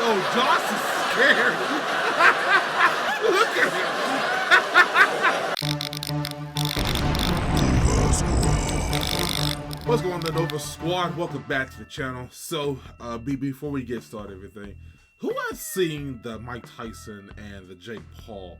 Oh, Josh is scared. Look at him. What's going on, Nova Squad? Welcome back to the channel. So, before we get started, everything, who has seen the Mike Tyson and the Jake Paul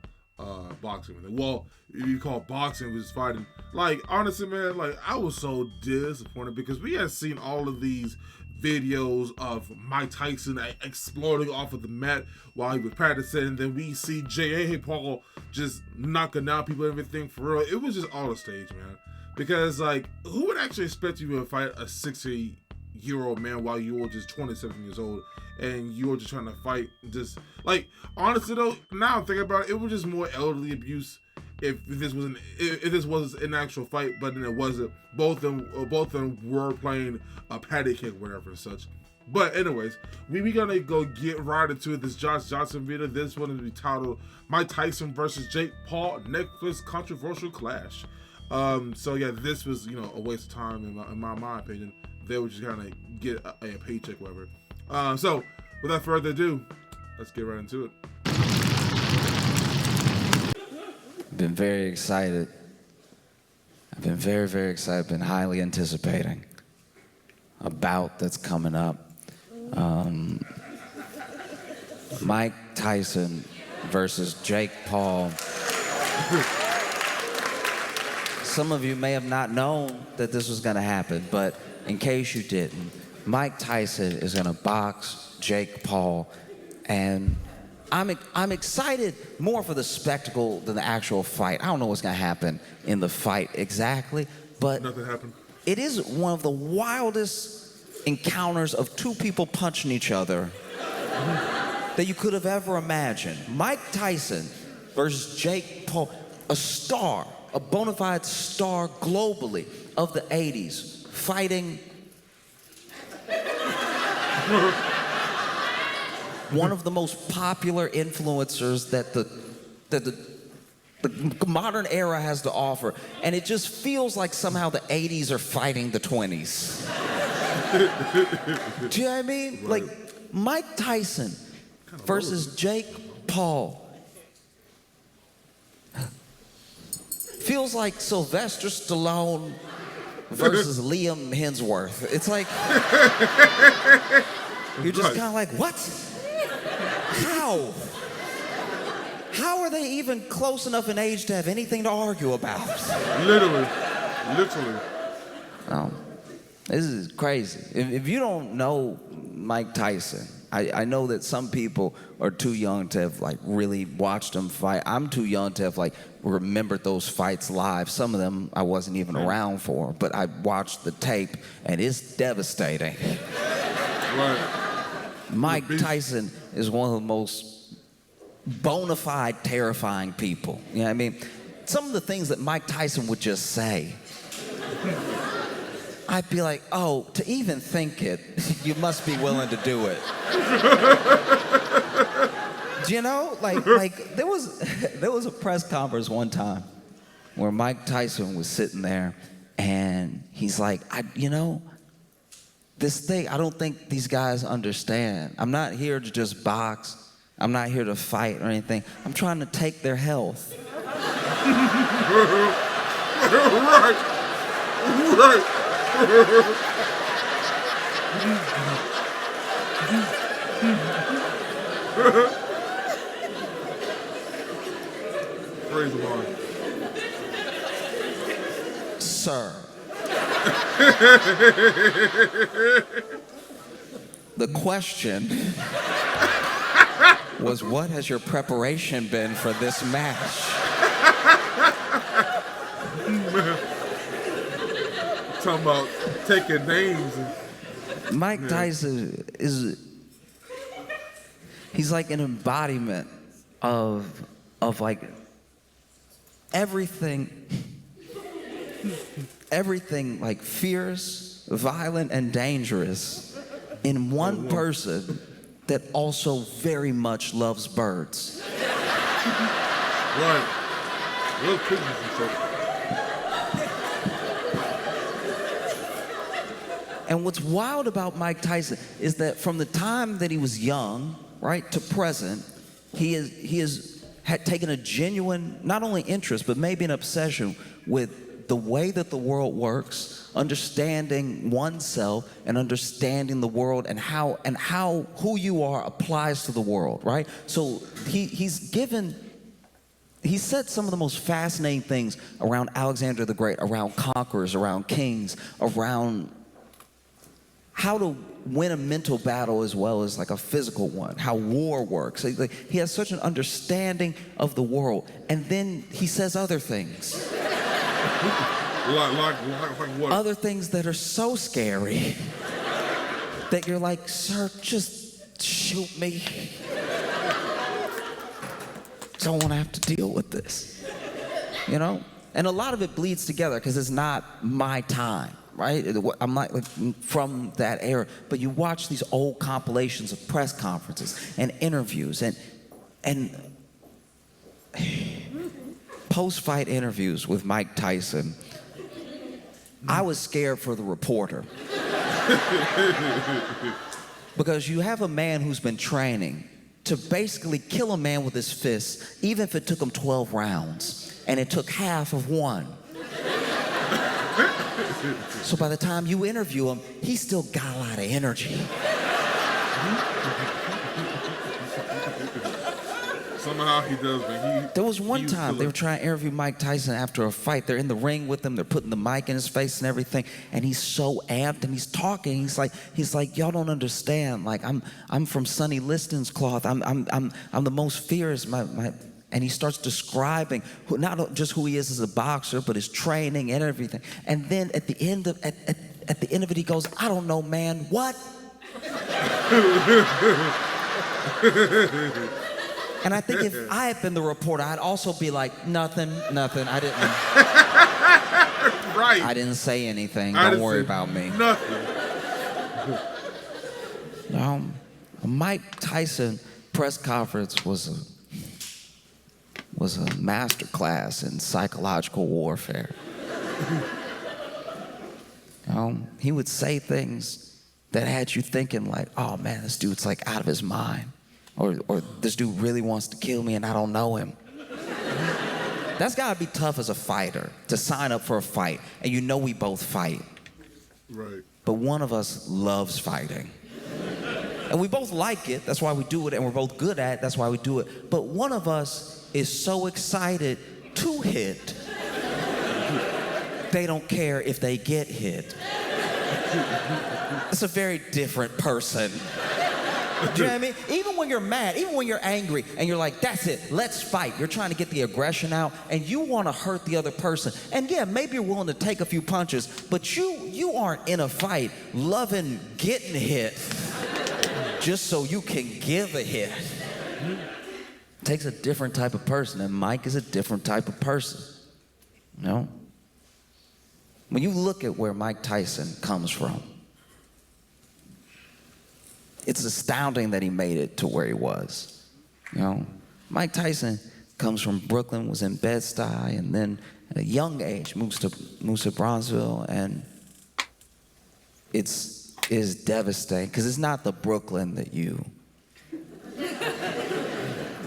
boxing? Well, if you call boxing, was fighting. Like, honestly, man, like, I was so disappointed because we had seen all of these videos of Mike Tyson exploding off of the mat while he was practicing, and then we see Jake Paul just knocking down people and everything. For real, it was just all a stage, man. Because, like, who would actually expect you to fight a 60-year-old man while you were just 27 years old and you were just trying to fight? Just, like, honestly, though, now I'm thinking about it, it was just more elderly abuse if this was an actual fight, but then it wasn't. Both of them were playing a patty cake, whatever and such. But anyways, we gonna go get right into this Josh Johnson video. This one is be titled Mike Tyson versus Jake Paul, Netflix controversial clash. So yeah, this was, you know, a waste of time in my opinion. They were just kind of get a paycheck, whatever. So without further ado, let's get right into it. Been very excited. I've been very, very excited. Been highly anticipating a bout that's coming up. Mike Tyson versus Jake Paul. Some of you may have not known that this was going to happen, but in case you didn't, Mike Tyson is going to box Jake Paul, and I'm excited more for the spectacle than the actual fight. I don't know what's going to happen in the fight exactly, but nothing happened. It is one of the wildest encounters of two people punching each other that you could have ever imagined. Mike Tyson versus Jake Paul, a star, a bona fide star globally of the 80s, fighting one of the most popular influencers that the modern era has to offer. And it just feels like somehow the 80s are fighting the 20s. Do you know what I mean? Right. Like, Mike Tyson versus Jake Paul. Feels like Sylvester Stallone versus Liam Hemsworth. It's like, you're just kind of like, what? How? How are they even close enough in age to have anything to argue about? Literally. This is crazy. If you don't know Mike Tyson, I know that some people are too young to have like really watched him fight. I'm too young to have like remembered those fights live. Some of them I wasn't even around for, but I watched the tape and it's devastating. Right. Mike Tyson is one of the most bona fide terrifying people. You know what I mean? Some of the things that Mike Tyson would just say, I'd be like, oh, to even think it, you must be willing to do it. Do you know? Like there was a press conference one time where Mike Tyson was sitting there and he's like, this thing, I don't think these guys understand. I'm not here to just box. I'm not here to fight or anything. I'm trying to take their health. Right. Praise the Lord. Sir. The question was, what has your preparation been for this match? Talking about taking names. Mike Tyson he's like an embodiment of like everything like fierce, violent, and dangerous in one person that also very much loves birds. Right. Little pigeons and stuff. And what's wild about Mike Tyson is that from the time that he was young right, to present, he is had taken a genuine, not only interest, but maybe an obsession with the way that the world works, understanding oneself and understanding the world and how who you are applies to the world, right? So he said some of the most fascinating things around Alexander the Great, around conquerors, around kings, around how to win a mental battle as well as like a physical one, how war works. He has such an understanding of the world. And then he says other things. Like what? Other things that are so scary that you're like, sir, just shoot me. Don't want to have to deal with this, you know? And a lot of it bleeds together because it's not my time, right? I'm not like from that era, but you watch these old compilations of press conferences and interviews and post-fight interviews with Mike Tyson. I was scared for the reporter. Because you have a man who's been training to basically kill a man with his fists, even if it took him 12 rounds, and it took half of one. So by the time you interview him, he's still got a lot of energy. Somehow he does, but There was one time they were trying to interview Mike Tyson after a fight. They're in the ring with him. They're putting the mic in his face and everything. And he's so amped and he's talking. He's like, y'all don't understand. Like I'm from Sonny Liston's cloth. I'm the most fierce. And he starts describing not just who he is as a boxer, but his training and everything. And then at the end of it, he goes, I don't know, man. What? And I think if I had been the reporter, I'd also be like, nothing. I didn't. Right. I didn't say anything. Don't worry about me. Nothing. A Mike Tyson press conference was a master class in psychological warfare. He would say things that had you thinking like, oh man, this dude's like out of his mind. Or this dude really wants to kill me and I don't know him. That's gotta be tough as a fighter, to sign up for a fight. And you know we both fight. Right. But one of us loves fighting. And we both like it, that's why we do it, and we're both good at it, that's why we do it. But one of us is so excited to hit, they don't care if they get hit. It's a very different person. Do you know what I mean? Even when you're mad, even when you're angry, and you're like, that's it, let's fight. You're trying to get the aggression out, and you want to hurt the other person. And yeah, maybe you're willing to take a few punches, but you aren't in a fight loving getting hit just so you can give a hit. It takes a different type of person, and Mike is a different type of person. You know? When you look at where Mike Tyson comes from, it's astounding that he made it to where he was. You know, Mike Tyson comes from Brooklyn, was in Bed-Stuy, and then at a young age moves to Bronzeville, and it is devastating because it's not the Brooklyn that you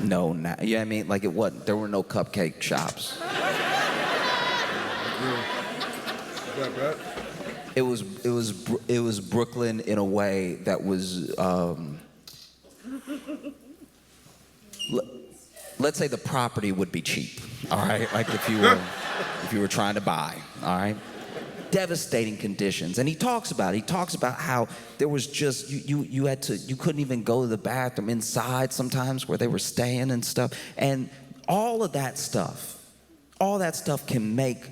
know now. You know what I mean? Like it wasn't. There were no cupcake shops. It was Brooklyn in a way that was, let's say the property would be cheap, all right? Like if you were trying to buy, all right? Devastating conditions, and he talks about how there was just you couldn't even go to the bathroom inside sometimes where they were staying and stuff, and all that stuff can make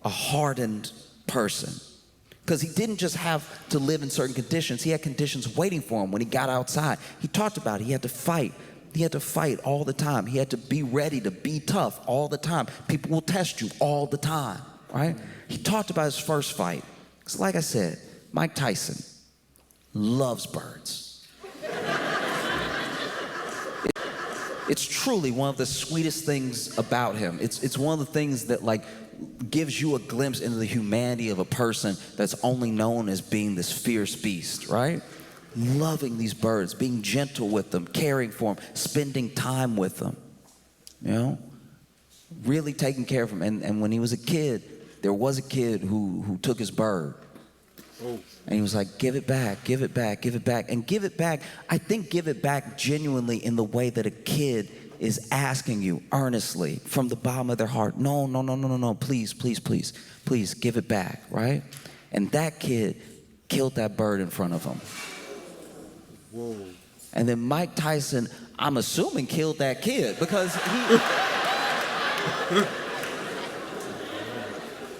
a hardened person. Because he didn't just have to live in certain conditions. He had conditions waiting for him when he got outside. He talked about it. He had to fight. He had to fight all the time. He had to be ready to be tough all the time. People will test you all the time, right? He talked about his first fight. Because like I said, Mike Tyson loves birds. It's truly one of the sweetest things about him. It's one of the things that like gives you a glimpse into the humanity of a person that's only known as being this fierce beast, right? loving these birds, being gentle with them, caring for them, spending time with them, you know, really taking care of them. And when he was a kid, there was a kid who took his bird. Oh. And he was like, give it back, give it back, give it back. And give it back, I think give it back genuinely in the way that a kid is asking you earnestly from the bottom of their heart. No, no, no, no, no, no, please, please, please, please give it back, right? And that kid killed that bird in front of him. Whoa. And then Mike Tyson, I'm assuming, killed that kid because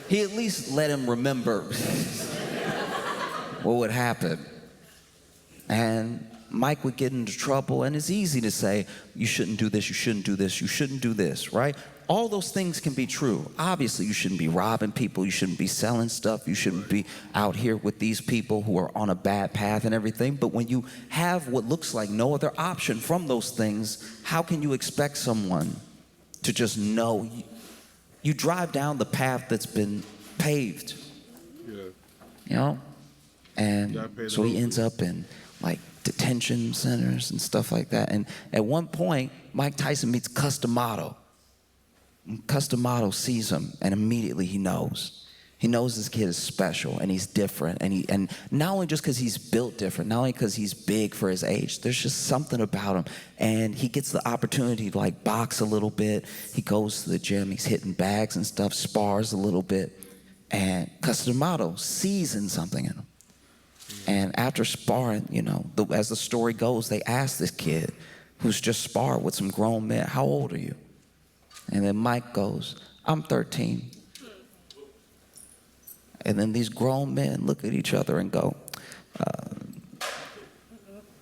he at least let him remember what would happen. And Mike would get into trouble, and it's easy to say, you shouldn't do this, you shouldn't do this, you shouldn't do this, right? All those things can be true. Obviously, you shouldn't be robbing people, you shouldn't be selling stuff, you shouldn't be out here with these people who are on a bad path and everything. But when you have what looks like no other option from those things, how can you expect someone to just know? You drive down the path that's been paved, you know? And so he ends up in like detention centers and stuff like that. And at one point, Mike Tyson meets Customato. And Customato sees him, and immediately he knows. He knows this kid is special and he's different. And not only just because he's built different, not only because he's big for his age, there's just something about him. And he gets the opportunity to like box a little bit. He goes to the gym, he's hitting bags and stuff, spars a little bit. And Customato sees in something in him. And after sparring, you know, as the story goes, they ask this kid who's just sparred with some grown men, how old are you? And then Mike goes, I'm 13. And then these grown men look at each other and go,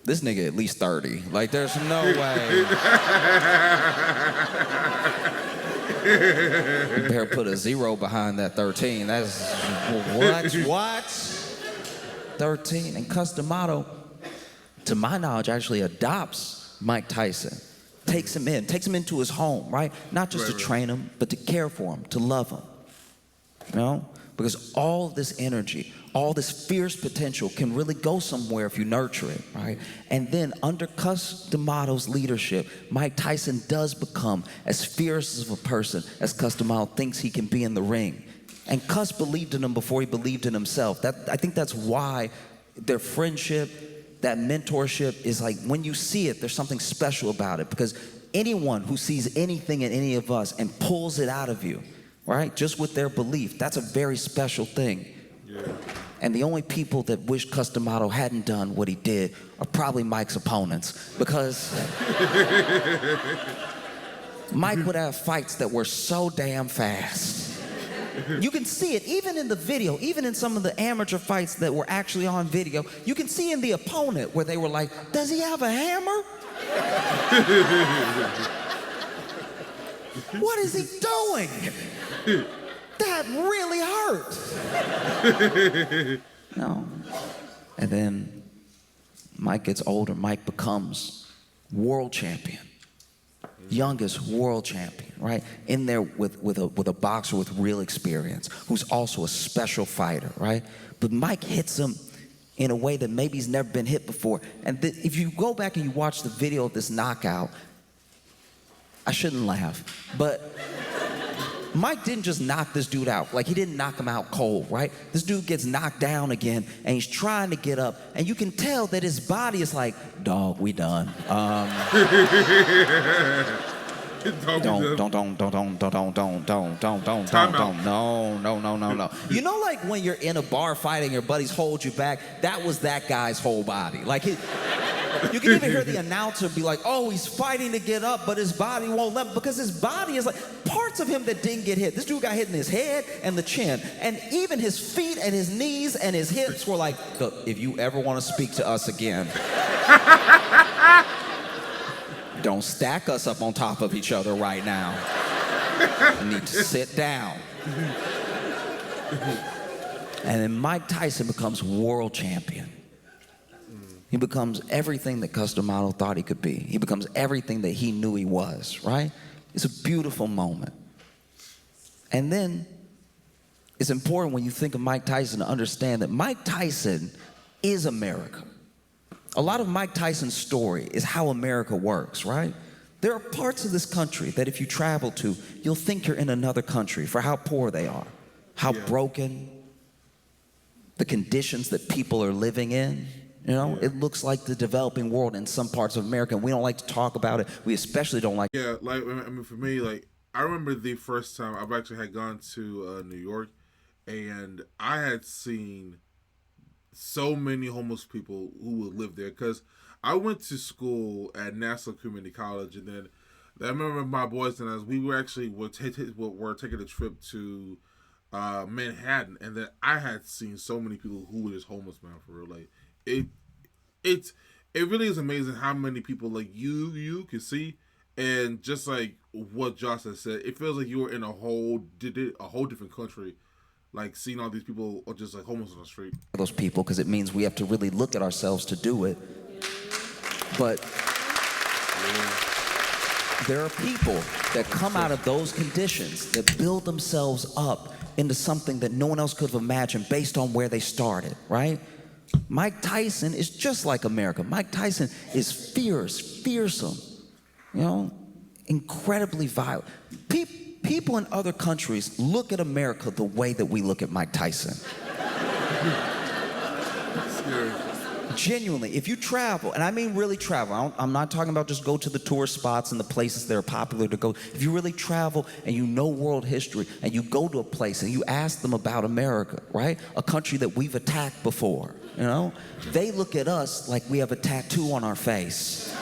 this nigga at least 30. Like, there's no way. You better put a 0 behind that 13. That's, what? 13. And Customato, to my knowledge, actually adopts Mike Tyson. Takes him into his home, right? Not just to train him, but to care for him, to love him. You know? Because all of this energy, all this fierce potential can really go somewhere if you nurture it, right? And then under Customato's leadership, Mike Tyson does become as fierce of a person as Customato thinks he can be in the ring. And Cus believed in him before he believed in himself. I think that's why their friendship, that mentorship is like, when you see it, there's something special about it. Because anyone who sees anything in any of us and pulls it out of you, right, just with their belief, that's a very special thing. Yeah. And the only people that wish Customato hadn't done what he did are probably Mike's opponents. Because Mike would have fights that were so damn fast. You can see it even in the video, even in some of the amateur fights that were actually on video. You can see in the opponent where they were like, does he have a hammer? What is he doing? That really hurt. No. And then Mike gets older. Mike becomes world champion. Youngest world champion, right? In there with a boxer with real experience, who's also a special fighter, right? But Mike hits him in a way that maybe he's never been hit before. And if you go back and you watch the video of this knockout, I shouldn't laugh, but Mike didn't just knock this dude out. Like, he didn't knock him out cold, right? This dude gets knocked down again, and he's trying to get up, and you can tell that his body is like, dog, we done. Don't. No. You know, like when you're in a bar fight and your buddies hold you back, that was that guy's whole body. Like, you can even hear the announcer be like, oh, he's fighting to get up, but his body won't let him, because his body is like parts of him that didn't get hit. This dude got hit in his head and the chin, and even his feet and his knees and his hips were like, look, if you ever want to speak to us again, don't stack us up on top of each other right now. You need to sit down. And then Mike Tyson becomes world champion. He becomes everything that Customato thought he could be. He becomes everything that he knew he was, right? It's a beautiful moment. And then it's important when you think of Mike Tyson to understand that Mike Tyson is America. A lot of Mike Tyson's story is how America works, right? There are parts of this country that if you travel to, you'll think you're in another country for how poor they are, how broken, the conditions that people are living in. You know, it looks like the developing world in some parts of America, and we don't like to talk about it. We especially don't like. Yeah, like I mean, for me, like I remember the first time I've actually had gone to New York, and I had seen so many homeless people who would live there because I went to school at Nassau Community College, and then I remember my boys and us, we were actually were taking a trip to Manhattan, and then I had seen so many people who were just homeless, man, for real. Like it really is amazing how many people like you can see, and just like what Josh has said, it feels like you were in a whole different country. Like seeing all these people are just like homeless on the street. Those people, because it means we have to really look at ourselves to do it. But there are people that come out of those conditions that build themselves up into something that no one else could have imagined based on where they started, right? Mike Tyson is just like America. Mike Tyson is fierce, fearsome, you know, incredibly violent. People in other countries look at America the way that we look at Mike Tyson. Scary. Genuinely, if you travel, and I mean really travel, I'm not talking about just go to the tourist spots and the places that are popular to go. If you really travel and you know world history and you go to a place and you ask them about America, right? A country that we've attacked before, you know? They look at us like we have a tattoo on our face.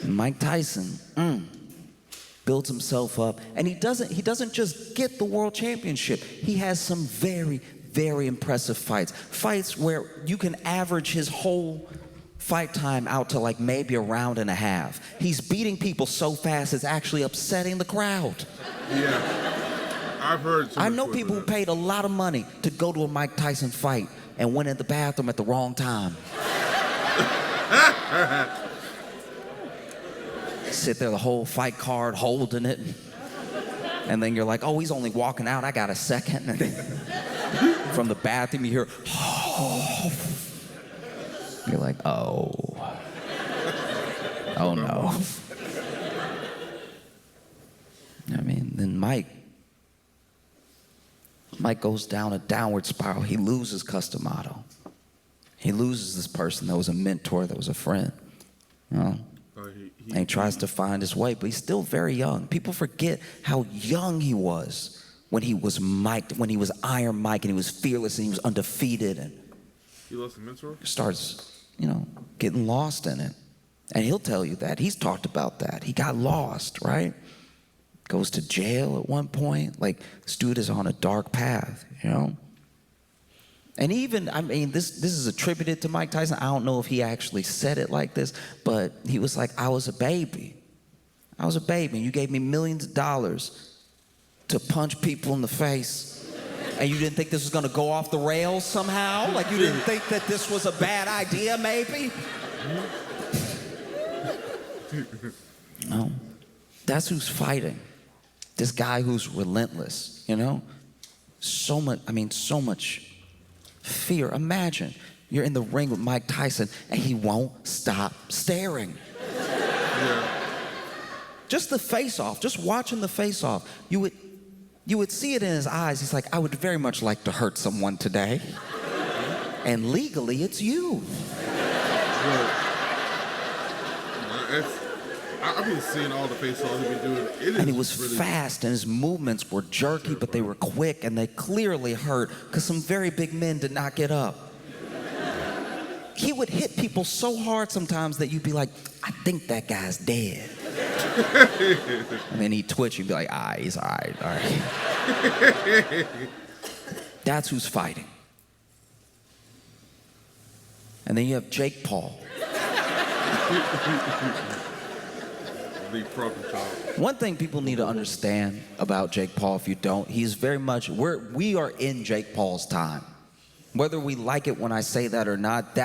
Mike Tyson builds himself up, and he doesn't just get the world championship. He has some very, very impressive fights where you can average his whole fight time out to like maybe a round and a half. He's beating people so fast it's actually upsetting the crowd. Yeah, I've heard. I know people who paid a lot of money to go to a Mike Tyson fight and went in the bathroom at the wrong time. Sit there the whole fight card holding it, and then you're like, oh, he's only walking out, I got a second. And then from the bathroom you hear, oh. You're like, oh no. I mean, then Mike goes down a downward spiral. He loses Customato. He loses this person that was a mentor, that was a friend, you know? And he tries to find his way, but he's still very young. People forget how young he was when he was Mike, when he was Iron Mike, and he was fearless and he was undefeated. And he lost a mentor? Starts, you know, getting lost in it. And he'll tell you that. He's talked about that. He got lost, right? Goes to jail at one point. Like, this dude is on a dark path, you know? And even, I mean, this is attributed to Mike Tyson. I don't know if he actually said it like this, but he was like, I was a baby. I was a baby, and you gave me millions of dollars to punch people in the face, and you didn't think this was gonna go off the rails somehow? Like, you didn't think that this was a bad idea, maybe? No. That's who's fighting. This guy who's relentless, you know? So much fear. Imagine you're in the ring with Mike Tyson and he won't stop staring. Yeah. Just the face-off, just watching the face-off, you would see it in his eyes. He's like, I would very much like to hurt someone today. And legally, it's you. I've been seeing all the face-offs he's been doing. And he was really fast, and his movements were jerky, but they were quick, and they clearly hurt, because some very big men did not get up. He would hit people so hard sometimes that you'd be like, I think that guy's dead. And then he'd twitch, you'd be like, he's all right. That's who's fighting. And then you have Jake Paul. One thing people need to understand about Jake Paul, if you don't, he's very much, we are in Jake Paul's time. Whether we like it when I say that or not,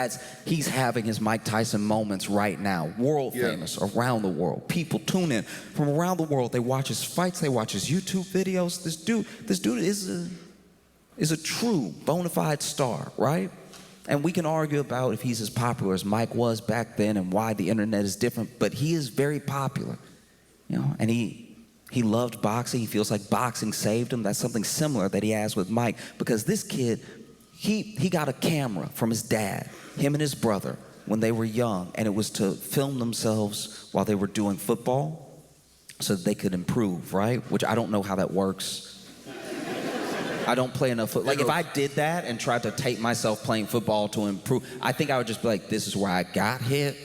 he's having his Mike Tyson moments right now. World famous around the world. People tune in from around the world. They watch his fights. They watch his YouTube videos. This dude is a true bona fide star, right? And we can argue about if he's as popular as Mike was back then and why the internet is different, but he is very popular, you know. And he loved boxing. He feels like boxing saved him. That's something similar that he has with Mike, because this kid, he got a camera from his dad, him and his brother, when they were young, and it was to film themselves while they were doing football so that they could improve, right? Which I don't know how that works. I don't play enough football. Like, if I did that and tried to tape myself playing football to improve, I think I would just be like, this is where I got hit,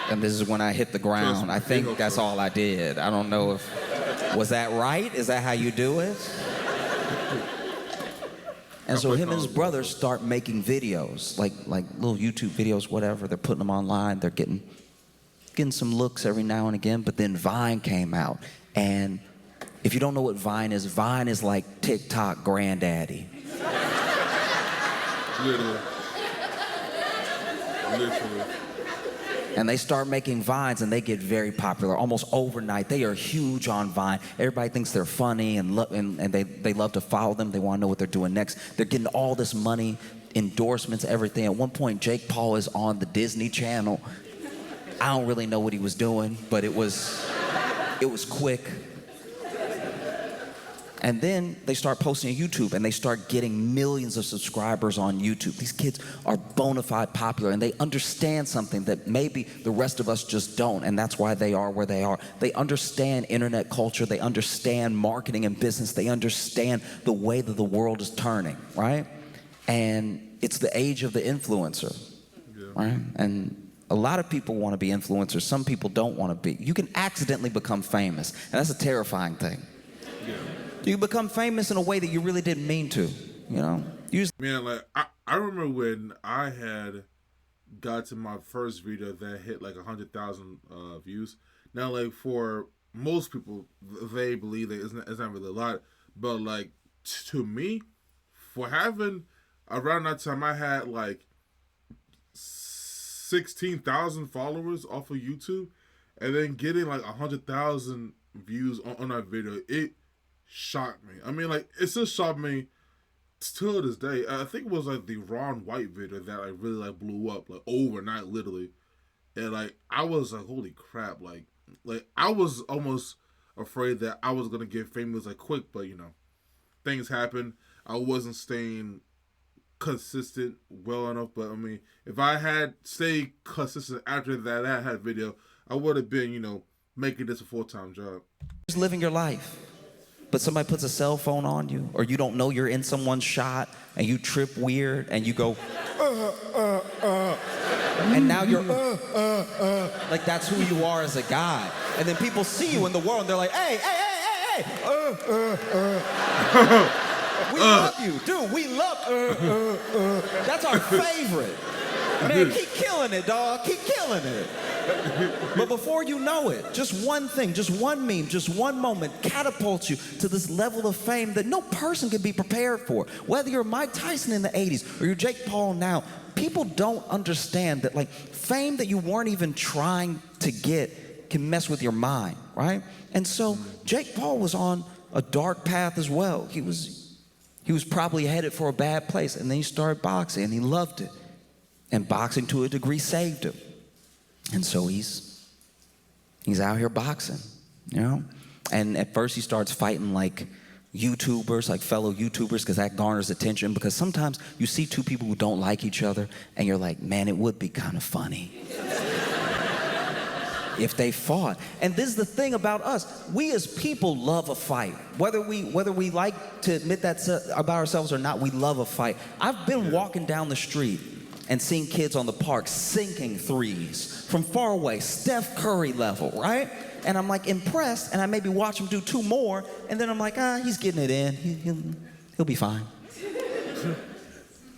and this is when I hit the ground. I think that's all I did. I don't know if, was that right? Is that how you do it? And so him and his brother start making videos, like little YouTube videos, whatever. They're putting them online. They're getting some looks every now and again. But then Vine came out. And if you don't know what Vine is like TikTok granddaddy. Literally. And they start making Vines, and they get very popular almost overnight. They are huge on Vine. Everybody thinks they're funny, and they love to follow them. They want to know what they're doing next. They're getting all this money, endorsements, everything. At one point, Jake Paul is on the Disney Channel. I don't really know what he was doing, but it was quick. And then they start posting on YouTube, and they start getting millions of subscribers on YouTube. These kids are bona fide popular, and they understand something that maybe the rest of us just don't, and that's why they are where they are. They understand internet culture. They understand marketing and business. They understand the way that the world is turning, right? And it's the age of the influencer, right? And a lot of people want to be influencers. Some people don't want to be. You can accidentally become famous, and that's a terrifying thing. Yeah. You become famous in a way that you really didn't mean to, you know? Man, like, I remember when I had got to my first video that hit like 100,000 views. Now, like, for most people, they believe that it's not really a lot. But, like, to me, for having, around that time, I had like 16,000 followers off of YouTube. And then getting like 100,000 views on that video, it shocked me. I mean, like, it still shocked me till this day. I think it was like the Ron White video that like really like blew up like overnight, literally. And like I was like, holy crap! Like I was almost afraid that I was gonna get famous like quick, but you know, things happen. I wasn't staying consistent well enough. But I mean, if I had stayed consistent after that had video, I would have been, you know, making this a full-time job. Just living your life. But somebody puts a cell phone on you, or you don't know you're in someone's shot, and you trip weird, and you go, and now you're, like that's who you are as a guy. And then people see you in the world, and they're like, hey, we love you, dude, we love, that's our favorite. Man, keep killing it, dog, keep killing it. But before you know it, just one thing, just one meme, just one moment catapults you to this level of fame that no person can be prepared for. Whether you're Mike Tyson in the 80s or you're Jake Paul now, people don't understand that like fame that you weren't even trying to get can mess with your mind, right? And so Jake Paul was on a dark path as well. He was probably headed for a bad place, and then he started boxing and he loved it. And boxing to a degree saved him. And so he's out here boxing, you know? And at first he starts fighting like YouTubers, like fellow YouTubers, because that garners attention. Because sometimes you see two people who don't like each other, and you're like, man, it would be kind of funny if they fought. And this is the thing about us. We as people love a fight. Whether we like to admit that about ourselves or not, we love a fight. I've been walking down the street and seeing kids on the park sinking threes from far away, Steph Curry level, right? And I'm like impressed, and I maybe watch him do two more, and then I'm like, he's getting it in. He'll be fine.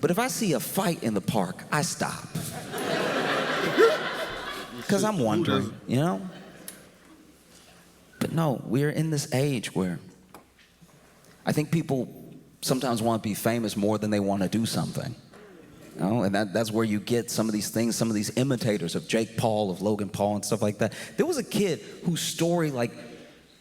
But if I see a fight in the park, I stop. Because I'm wondering, you know? But no, we're in this age where I think people sometimes want to be famous more than they want to do something. You know, and that's where you get some of these things, some of these imitators of Jake Paul, of Logan Paul, and stuff like that. There was a kid whose story, like,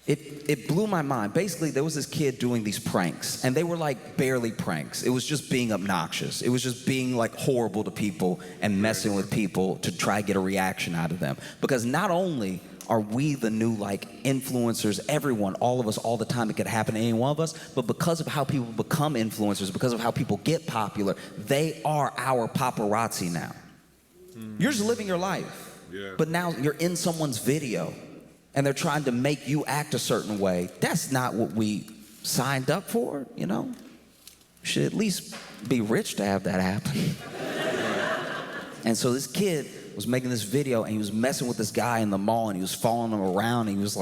it blew my mind. Basically, there was this kid doing these pranks, and they were like barely pranks. It was just being obnoxious. It was just being like horrible to people and messing with people to try to get a reaction out of them. Because not only are we the new like influencers, everyone, all of us, all the time, it could happen to any one of us, but because of how people become influencers, because of how people get popular, they are our paparazzi now. You're just living your life, but now you're in someone's video and they're trying to make you act a certain way. That's not what we signed up for, you know? You should at least be rich to have that happen. And so this kid was making this video, and he was messing with this guy in the mall, and he was following him around, and he was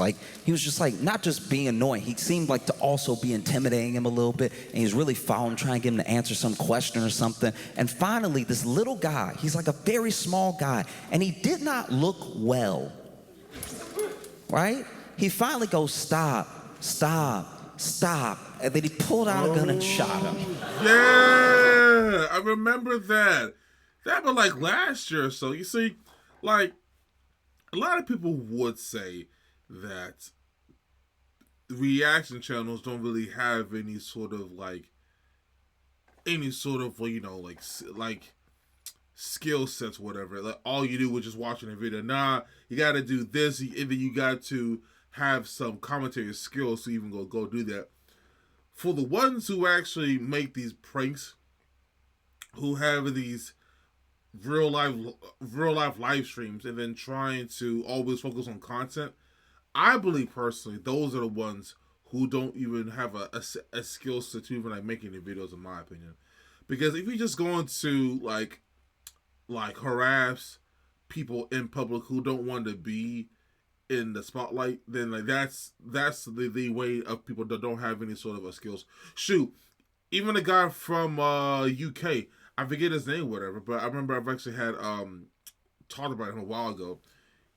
just like, not just being annoying, he seemed like to also be intimidating him a little bit, and he was really following, trying to get him to answer some question or something. And finally, this little guy, he's like a very small guy, and he did not look well, right? He finally goes, stop, stop, stop, and then he pulled out a gun and shot him. Yeah, I remember that. That happened like last year or so. You see, like, a lot of people would say that reaction channels don't really have any sort of, you know, like skill sets, whatever. Like, all you do is just watching a video. Nah, you got to do this, and then you got to have some commentary skills to even go do that. For the ones who actually make these pranks, who have these real life live streams and then trying to always focus on content, I believe personally those are the ones who don't even have a skill set to even like making the videos, in my opinion. Because if you're just going to like harass people in public who don't want to be in the spotlight, then like that's the way of people that don't have any sort of a skills. Shoot, even a guy from UK, I forget his name, whatever, but I remember I've actually had talked about him a while ago.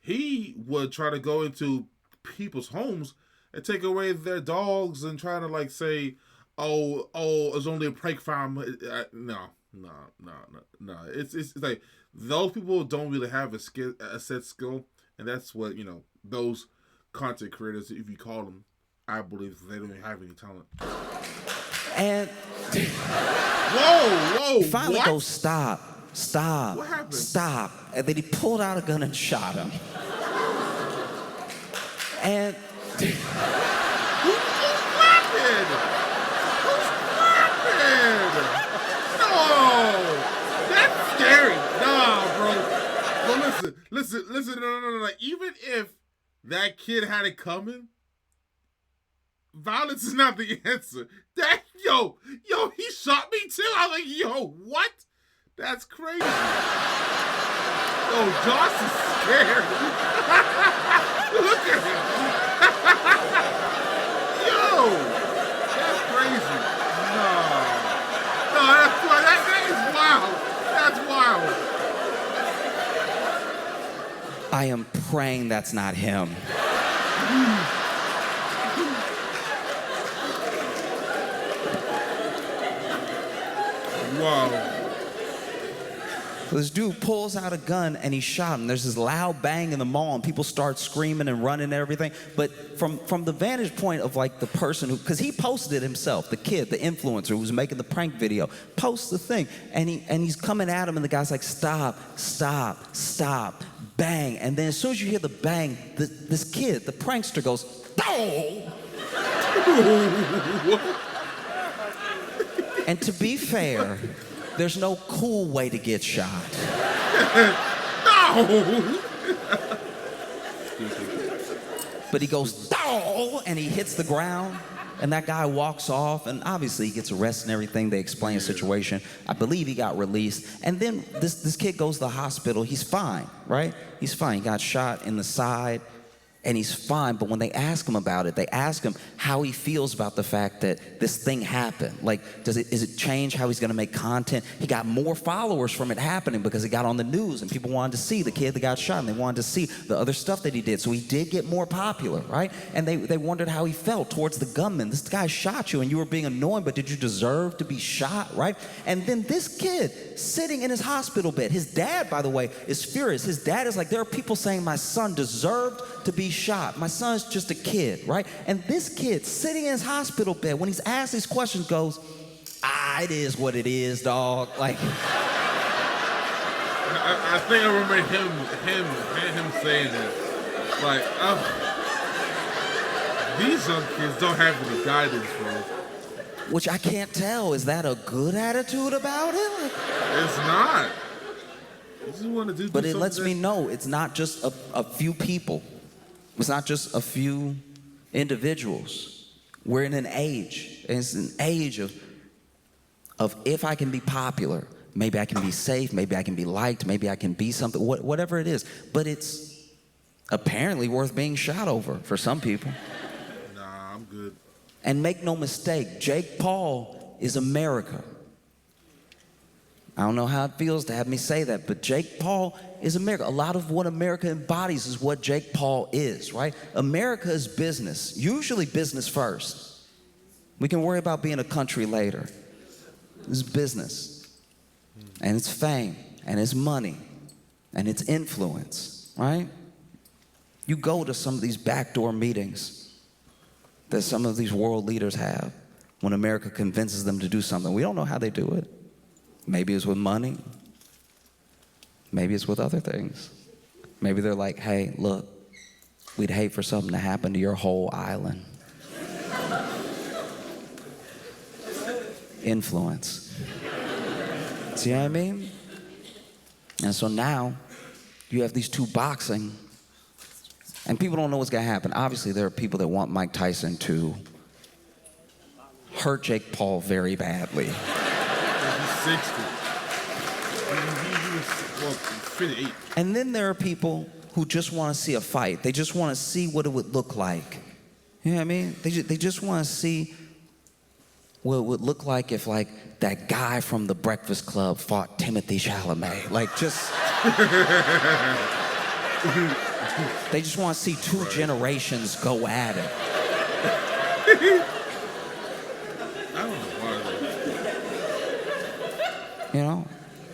He would try to go into people's homes and take away their dogs and try to like say, oh, it's only a prank farm. No. It's like those people don't really have a set skill, and that's what, you know, those content creators, if you call them, I believe they don't even have any talent. And whoa, finally what? goes, stop, What happened? stop. And then he pulled out a gun and shot him. And Who's clapping? No, that's scary. Nah, bro. Well, listen. No. Even if that kid had it coming, violence is not the answer. Yo, he shot me too. I was like, yo, what? That's crazy. Yo, Josh is scared. Look at him. Yo, that's crazy. No, that is wild. That's wild. I am praying that's not him. Wow. This dude pulls out a gun and he shot him. There's this loud bang in the mall and people start screaming and running and everything. But from the vantage point of like the person who, because he posted it himself, the kid, the influencer who was making the prank video, posts the thing and he's coming at him and the guy's like, stop, bang. And then as soon as you hear the bang, this kid, the prankster goes, oh! And to be fair, there's no cool way to get shot. No! But he goes, "Dow!" and he hits the ground, and that guy walks off, and obviously he gets arrested and everything. They explain the situation. I believe he got released. And then this kid goes to the hospital. He's fine, right? He's fine. He got shot in the side. and he's fine. But when they ask him about it, they ask him how he feels about the fact that this thing happened. Like, is it change how he's gonna make content? He got more followers from it happening because it got on the news and people wanted to see the kid that got shot, and they wanted to see the other stuff that he did. So he did get more popular, right? And they wondered how he felt towards the gunman. This guy shot you and you were being annoying, but did you deserve to be shot, right? And then this kid sitting in his hospital bed, his dad, by the way, is furious. His dad is like, there are people saying my son deserved to be shot. My son's just a kid, right? And this kid sitting in his hospital bed, when he's asked these questions, goes, it is what it is, dog. Like, I think I remember him saying that. Like, these young kids don't have any guidance, bro. which I can't tell. Is that a good attitude about it? Like, it's not. You just want to do but it lets me know it's not just a few people. It's not just a few individuals. We're in an age. And it's an age of if I can be popular, maybe I can be safe, maybe I can be liked, maybe I can be something, whatever it is. But it's apparently worth being shot over for some people. Nah, I'm good. And make no mistake, Jake Paul is America. I don't know how it feels to have me say that, but Jake Paul is America. A lot of what America embodies is what Jake Paul is, right? America is business, usually business first. We can worry about being a country later. It's business, and it's fame, and it's money, and it's influence, right? You go to some of these backdoor meetings that some of these world leaders have when America convinces them to do something. We don't know how they do it. Maybe it's with money. Maybe it's with other things. Maybe they're like, hey, look, we'd hate for something to happen to your whole island. Influence. See what I mean? And so now you have these two boxing, and people don't know what's gonna happen. Obviously, there are people that want Mike Tyson to hurt Jake Paul very badly. He's 60. He was 58. And then there are people who just want to see a fight. They just want to see what it would look like. You know what I mean? They just want to see what it would look like if, like, that guy from The Breakfast Club fought Timothy Chalamet. Like, just... They just want to see two generations go at it. I don't know why. You know?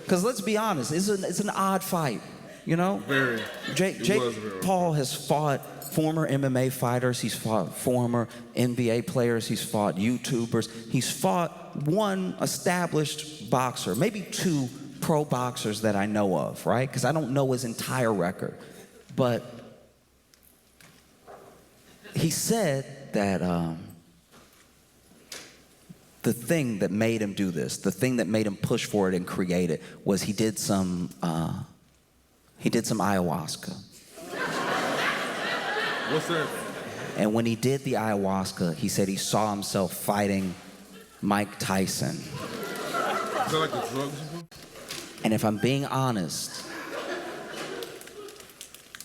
Because let's be honest, it's an odd fight, you know? Very. Jake Paul has fought former MMA fighters, he's fought former NBA players, he's fought YouTubers, he's fought one established boxer, maybe two pro boxers that I know of, right? Because I don't know his entire record. But he said that the thing that made him do this, the thing that made him push for it and create it, was he did some ayahuasca. What's that? And when he did the ayahuasca, he said he saw himself fighting Mike Tyson. Is that like a drug or something? And if I'm being honest,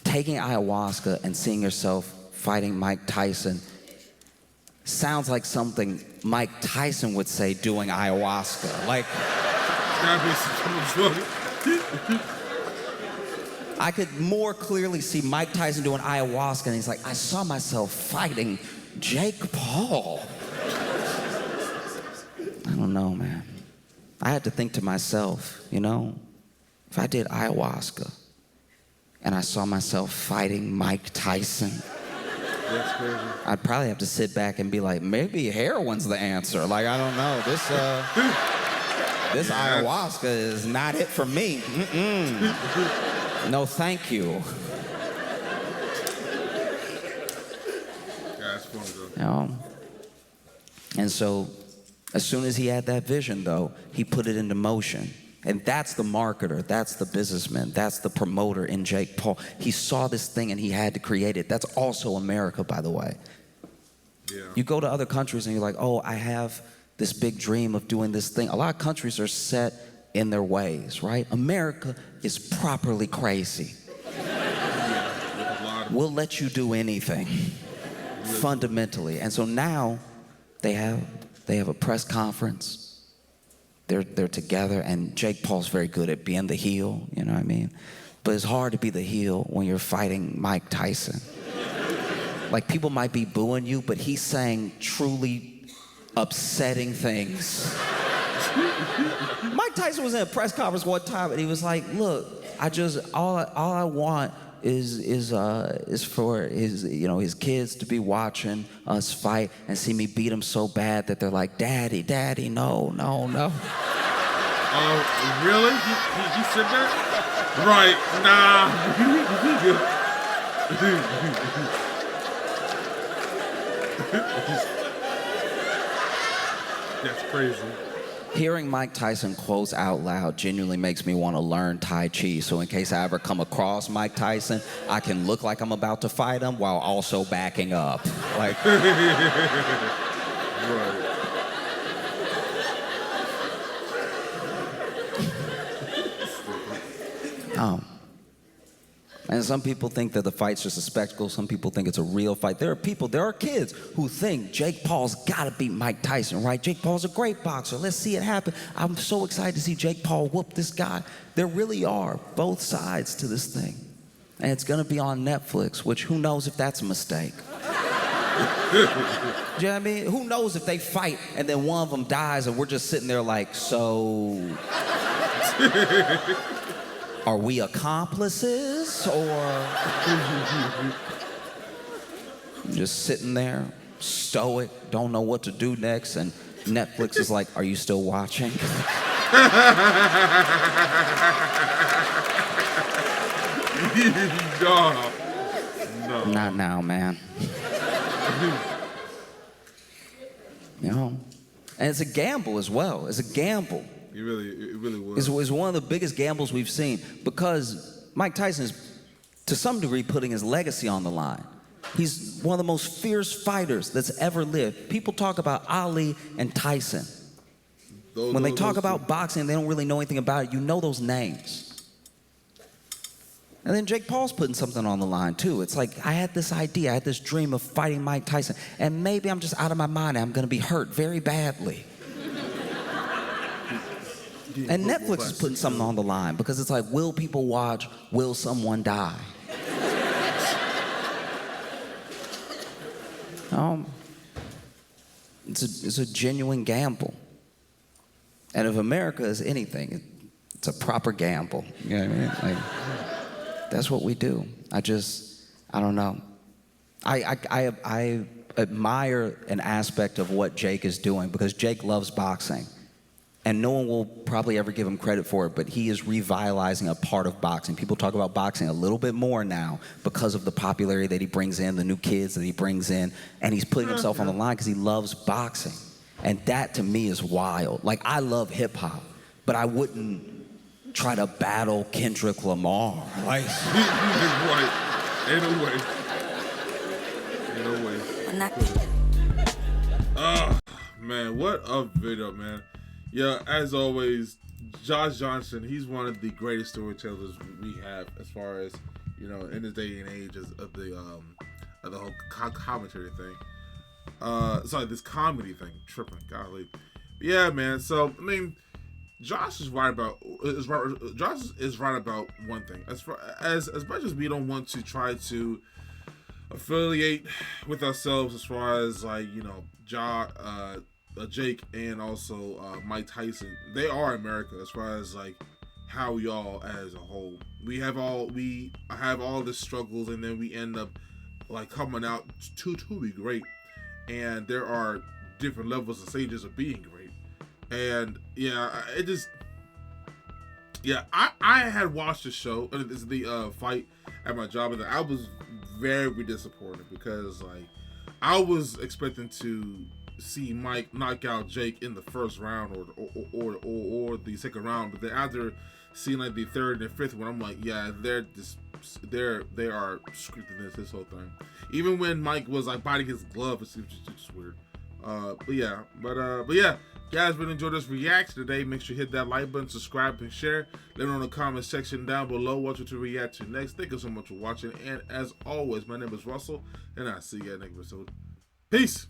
taking ayahuasca and seeing yourself fighting Mike Tyson sounds like something Mike Tyson would say doing ayahuasca. Like, I could more clearly see Mike Tyson doing ayahuasca, and he's like, I saw myself fighting Jake Paul. I don't know, man. I had to think to myself, you know, if I did ayahuasca and I saw myself fighting Mike Tyson, That's crazy. I'd probably have to sit back and be like, maybe heroin's the answer. Like, I don't know. This ayahuasca is not it for me. No, thank you. Yeah, that's funny though. You know? And so, as soon as he had that vision, though, he put it into motion. And that's the marketer, that's the businessman, that's the promoter in Jake Paul. He saw this thing and he had to create it. That's also America, by the way. Yeah. You go to other countries and you're like, oh, I have this big dream of doing this thing. A lot of countries are set in their ways, right? America is properly crazy. we'll let you do anything, fundamentally. And so now they have a press conference. They're together, and Jake Paul's very good at being the heel, you know what I mean? But it's hard to be the heel when you're fighting Mike Tyson. Like, people might be booing you, but he's saying truly upsetting things. Mike Tyson was in a press conference one time, and he was like, look, all I want is for his kids to be watching us fight and see me beat them so bad that they're like, Daddy, no. Really? He said that? Right? Nah. That's crazy. Hearing Mike Tyson quotes out loud genuinely makes me want to learn Tai Chi. So in case I ever come across Mike Tyson, I can look like I'm about to fight him while also backing up. Like, Right. And some people think that the fight's just a spectacle. Some people think it's a real fight. There are kids who think Jake Paul's got to beat Mike Tyson, right? Jake Paul's a great boxer. Let's see it happen. I'm so excited to see Jake Paul whoop this guy. There really are both sides to this thing. And it's going to be on Netflix, which who knows if that's a mistake. Do you know what I mean? Who knows if they fight and then one of them dies and we're just sitting there like, so... Are we accomplices, or just sitting there, stoic, don't know what to do next, and Netflix is like, are you still watching? No. Not now, man. You know? And it's a gamble as well. It's a gamble. It really was. It's one of the biggest gambles we've seen because Mike Tyson is, to some degree, putting his legacy on the line. He's one of the most fierce fighters that's ever lived. People talk about Ali and Tyson. When they talk about boxing and they don't really know anything about it, you know those names. And then Jake Paul's putting something on the line, too. It's like, I had this idea, I had this dream of fighting Mike Tyson, and maybe I'm just out of my mind and I'm going to be hurt very badly. And Netflix is putting something on the line because it's like, will people watch? Will someone die? It's a genuine gamble. And if America is anything, it's a proper gamble. You know what I mean? Like, that's what we do. I don't know. I admire an aspect of what Jake is doing because Jake loves boxing. And no one will probably ever give him credit for it, but he is revitalizing a part of boxing. People talk about boxing a little bit more now because of the popularity that he brings in, the new kids that he brings in, and he's putting himself on the line because he loves boxing. And that, to me, is wild. Like, I love hip-hop, but I wouldn't try to battle Kendrick Lamar. Like, right. Ain't no way. Man, what a video, man. Yeah, as always, Josh Johnson, he's one of the greatest storytellers we have as far as, you know, in this day and age of the whole commentary thing. This comedy thing, tripping, golly. Yeah, man. So, I mean, Josh is right about one thing. As much as we don't want to try to affiliate with ourselves as far as, like, you know, Jake and also Mike Tyson, they are America as far as like how we all as a whole. We have all the struggles, and then we end up like coming out to be great. And there are different levels and stages of being great. And I had watched the show, the fight at my job, and I was very disappointed because like I was expecting to see Mike knock out Jake in the first round or the second round, but then after seeing like the third and fifth one, I'm like, yeah, they are scripting this whole thing. Even when Mike was like biting his glove, it's just weird. But yeah, Guys, been enjoying this reaction today. Make sure you hit that like button, subscribe, and share. Let me know in the comment section down below what you to react to next. Thank you so much for watching. And as always, my name is Russell, and I'll see you in the next episode. Peace.